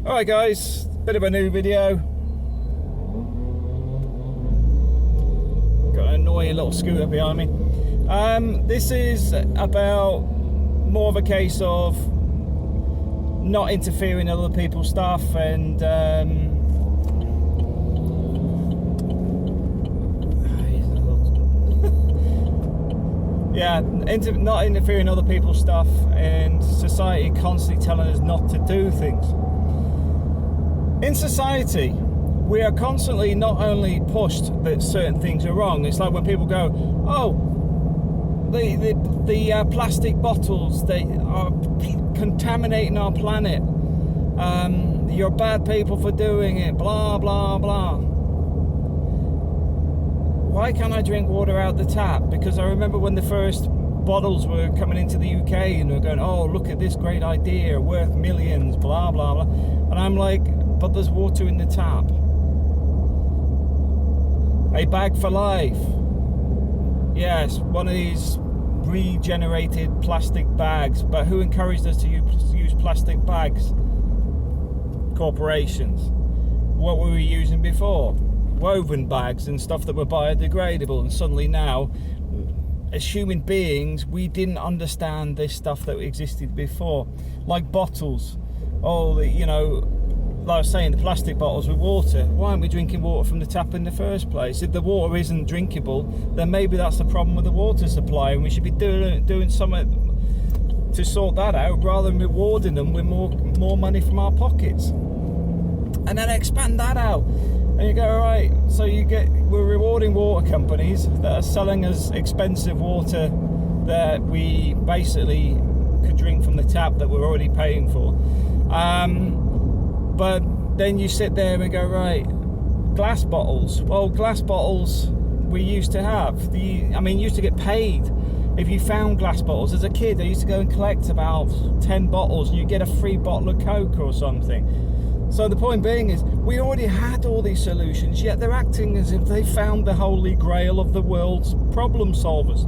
Alright guys, bit of a new video. Got an annoying little scooter behind me. This is about more of a case of not interfering in other people's stuff and yeah, not interfering in other people's stuff and society constantly telling us not to do things. In society, we are constantly not only pushed that certain things are wrong. It's like when people go, oh, the plastic bottles, they are contaminating our planet. You're bad people for doing it, blah, blah, blah. Why can't I drink water out the tap? Because I remember when the first bottles were coming into the UK and they're going, oh, look at this great idea, worth millions, blah, blah, blah. And I'm like, but there's water in the tap. A bag for life. Yes, one of these regenerated plastic bags. But who encouraged us to use plastic bags? Corporations. What were we using before? Woven bags and stuff that were biodegradable. And suddenly now, as human beings, we didn't understand this stuff that existed before. Like bottles. Oh, like I was saying, the plastic bottles with water. Why aren't we drinking water from the tap in the first place? If the water isn't drinkable, then maybe that's the problem with the water supply, and we should be doing something to sort that out rather than rewarding them with more money from our pockets. And then expand that out. And you go, all right, so we're rewarding water companies that are selling us expensive water that we basically could drink from the tap that we're already paying for. But then you sit there and go, right, glass bottles. Well, glass bottles we used to have. You used to get paid if you found glass bottles. As a kid, I used to go and collect about 10 bottles and you get a free bottle of Coke or something. So the point being is, we already had all these solutions, yet they're acting as if they found the holy grail of the world's problem solvers.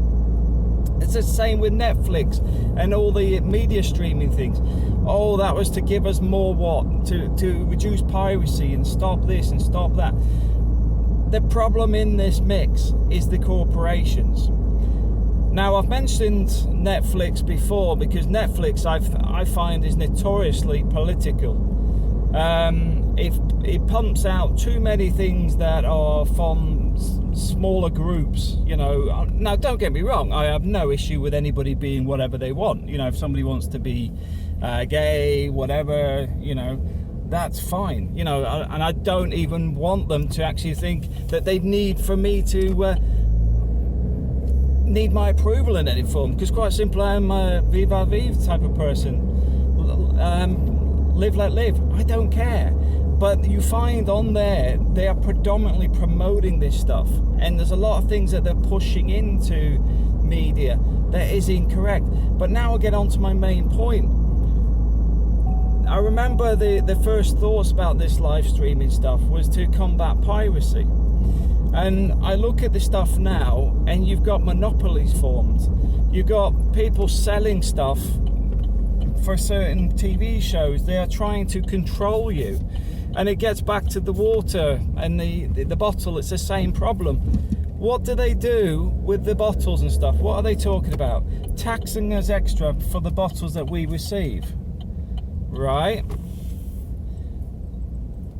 It's the same with Netflix and all the media streaming things. Oh, that was to give us more to reduce piracy and stop this and stop that. The problem in this mix is the corporations. Now, I've mentioned Netflix before because Netflix I find is notoriously political. It pumps out too many things that are from smaller groups, Now, don't get me wrong, I have no issue with anybody being whatever they want. If somebody wants to be gay, whatever, that's fine. And I don't even want them to actually think that they need for me to need my approval in any form. Because quite simply, I'm a viva vive type of person. Live, let live. I don't care. But you find on there, they are predominantly promoting this stuff. And there's a lot of things that they're pushing into media that is incorrect. But now I get on to my main point. I remember the first thoughts about this live streaming stuff was to combat piracy. And I look at the stuff now, and you've got monopolies formed. You've got people selling stuff for certain TV shows. They are trying to control you. And it gets back to the water and the bottle. It's the same problem. What do they do with the bottles and stuff? What are they talking about? Taxing us extra for the bottles that we receive. Right?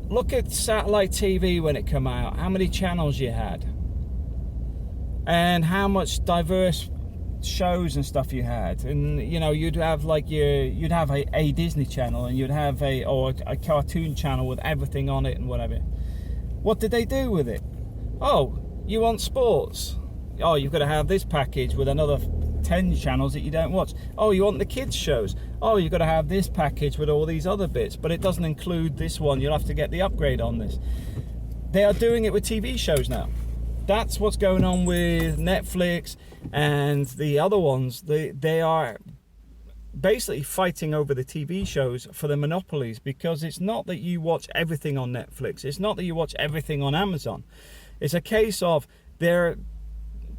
Look at satellite TV when it came out. How many channels you had? And how much diverse shows and stuff you had. And you'd have you'd have a Disney channel, and you'd have a cartoon channel with everything on it and whatever. What did they do with it? Oh, you want sports? Oh, you've got to have this package with another 10 channels that you don't watch. Oh, you want the kids shows? Oh, you've got to have this package with all these other bits, but it doesn't include this one. You'll have to get the upgrade on this. They are doing it with TV shows now. That's what's going on with Netflix and the other ones. They are basically fighting over the TV shows for the monopolies, because it's not that you watch everything on Netflix. It's not that you watch everything on Amazon. It's a case of they're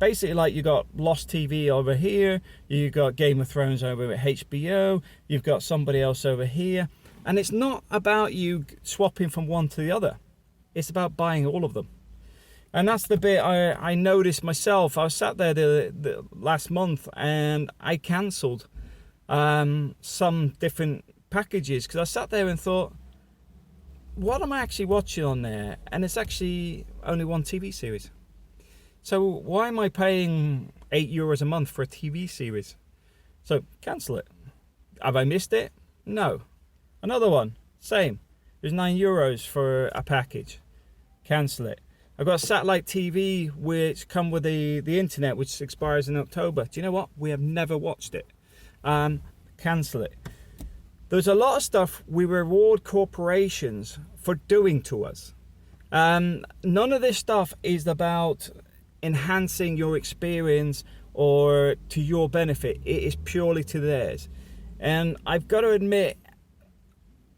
basically like you got Lost TV over here, you got Game of Thrones over at HBO, you've got somebody else over here. And it's not about you swapping from one to the other. It's about buying all of them. And that's the bit I noticed myself. I was sat there the last month and I cancelled some different packages because I sat there and thought, what am I actually watching on there? And it's actually only one TV series. So why am I paying €8 a month for a TV series? So cancel it. Have I missed it? No. Another one, same. There's €9 for a package. Cancel it. I've got satellite TV which come with the internet, which expires in October. Do you know what? We have never watched it. Cancel it. There's a lot of stuff we reward corporations for doing to us. None of this stuff is about enhancing your experience or to your benefit. It is purely to theirs. And I've got to admit,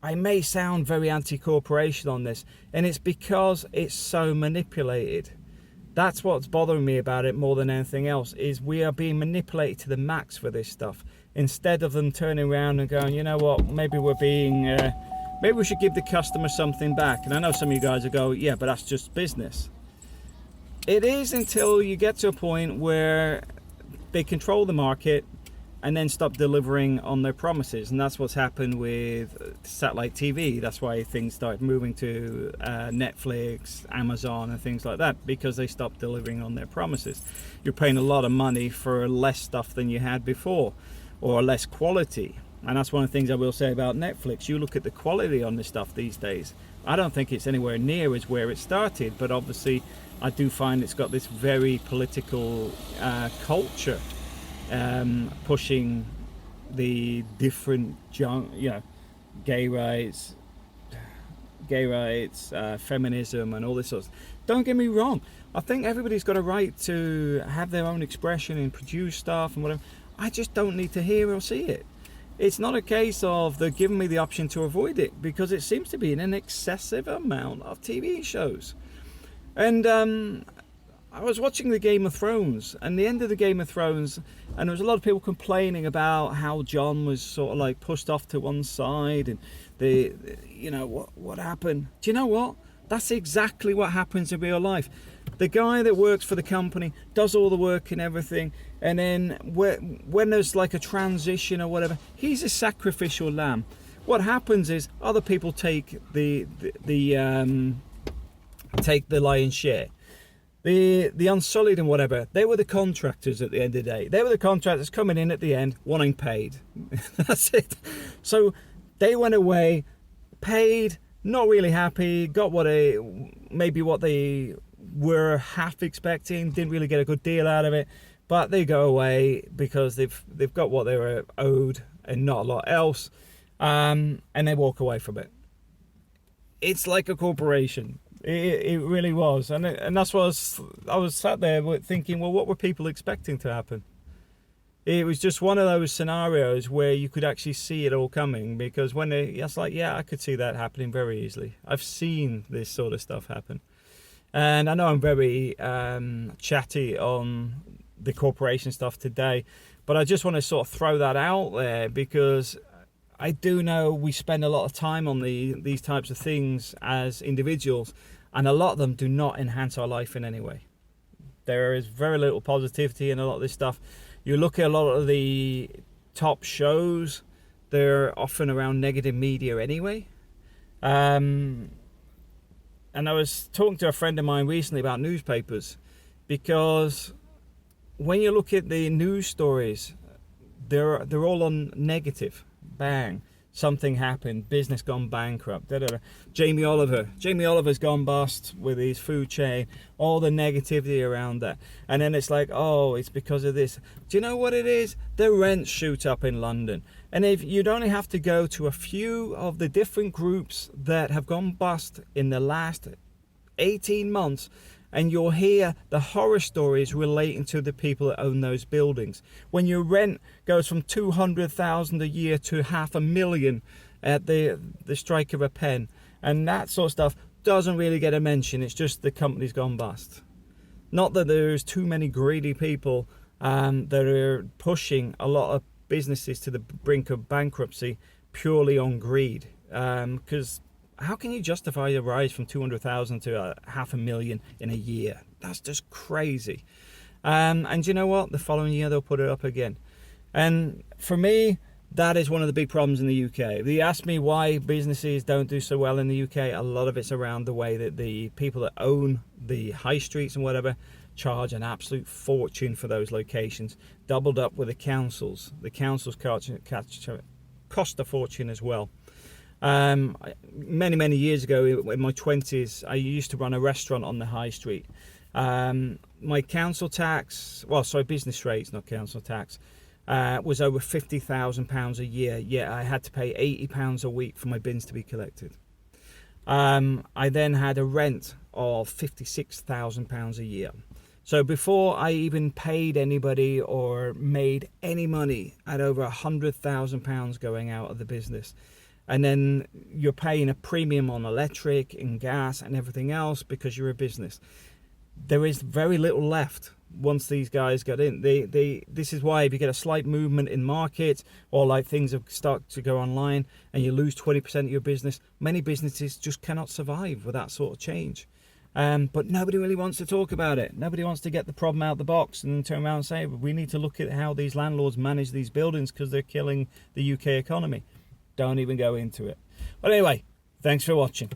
I may sound very anti-corporation on this, and it's because it's so manipulated. That's what's bothering me about it more than anything else, is we are being manipulated to the max for this stuff, instead of them turning around and going, you know what, maybe we're being, maybe we should give the customer something back. And I know some of you guys will go, yeah, but that's just business. It is, until you get to a point where they control the market and then stop delivering on their promises. And that's what's happened with satellite TV. That's why things started moving to Netflix, Amazon and things like that, because they stopped delivering on their promises. You're paying a lot of money for less stuff than you had before, or less quality. And that's one of the things I will say about Netflix. You look at the quality on this stuff these days, I don't think it's anywhere near as where it started, but obviously I do find it's got this very political culture, pushing the different gay rights, feminism and all this sort of. Don't get me wrong, I think everybody's got a right to have their own expression and produce stuff and whatever. I just don't need to hear or see it. It's not a case of they're giving me the option to avoid it, because it seems to be in an excessive amount of TV shows. And I was watching the Game of Thrones, and the end of the Game of Thrones, and there was a lot of people complaining about how Jon was sort of like pushed off to one side, and what happened. Do you know what? That's exactly what happens in real life. The guy that works for the company does all the work and everything, and then when there's like a transition or whatever, he's a sacrificial lamb. What happens is other people take the lion's share. The Unsullied and whatever, they were the contractors at the end of the day. They were the contractors coming in at the end, wanting paid. That's it. So they went away, paid, not really happy, got what they were half expecting, didn't really get a good deal out of it, but they go away because they've got what they were owed and not a lot else, and they walk away from it. It's like a corporation. It really was, and that's what I was sat there thinking, well, what were people expecting to happen? It was just one of those scenarios where you could actually see it all coming, because it's like, yeah, I could see that happening very easily. I've seen this sort of stuff happen. And I know I'm very chatty on the corporation stuff today, but I just want to sort of throw that out there, because I do know we spend a lot of time on these types of things as individuals, and a lot of them do not enhance our life in any way. There is very little positivity in a lot of this stuff. You look at a lot of the top shows, they're often around negative media anyway. And I was talking to a friend of mine recently about newspapers, because when you look at the news stories, they're all on negative. Bang, something happened, business gone bankrupt, Jamie Oliver's gone bust with his food chain, all the negativity around that. And then it's like, oh, it's because of this. Do you know what it is? The rents shoot up in London. And if you'd only have to go to a few of the different groups that have gone bust in the last 18 months, and you'll hear the horror stories relating to the people that own those buildings. When your rent goes from $200,000 a year to $500,000 at the strike of a pen, and that sort of stuff doesn't really get a mention. It's just the company's gone bust. Not that there's too many greedy people that are pushing a lot of businesses to the brink of bankruptcy purely on greed. because how can you justify a rise from 200,000 to 500,000 in a year? That's just crazy. And you know what? The following year they'll put it up again. And for me, that is one of the big problems in the UK. They ask me why businesses don't do so well in the UK. A lot of it's around the way that the people that own the high streets and whatever charge an absolute fortune for those locations, doubled up with the councils. The councils cost a fortune as well. Many years ago, in my 20s, I used to run a restaurant on the high street. My council tax, business rates, not council tax, was over £50,000 a year, yet I had to pay £80 a week for my bins to be collected. I then had a rent of £56,000 a year. So before I even paid anybody or made any money, I had over £100,000 going out of the business. And then you're paying a premium on electric and gas and everything else because you're a business. There is very little left once these guys got in. This is why if you get a slight movement in market, or like things have started to go online and you lose 20% of your business, many businesses just cannot survive with that sort of change. But nobody really wants to talk about it. Nobody wants to get the problem out of the box and turn around and say, we need to look at how these landlords manage these buildings because they're killing the UK economy. Don't even go into it. But anyway, thanks for watching.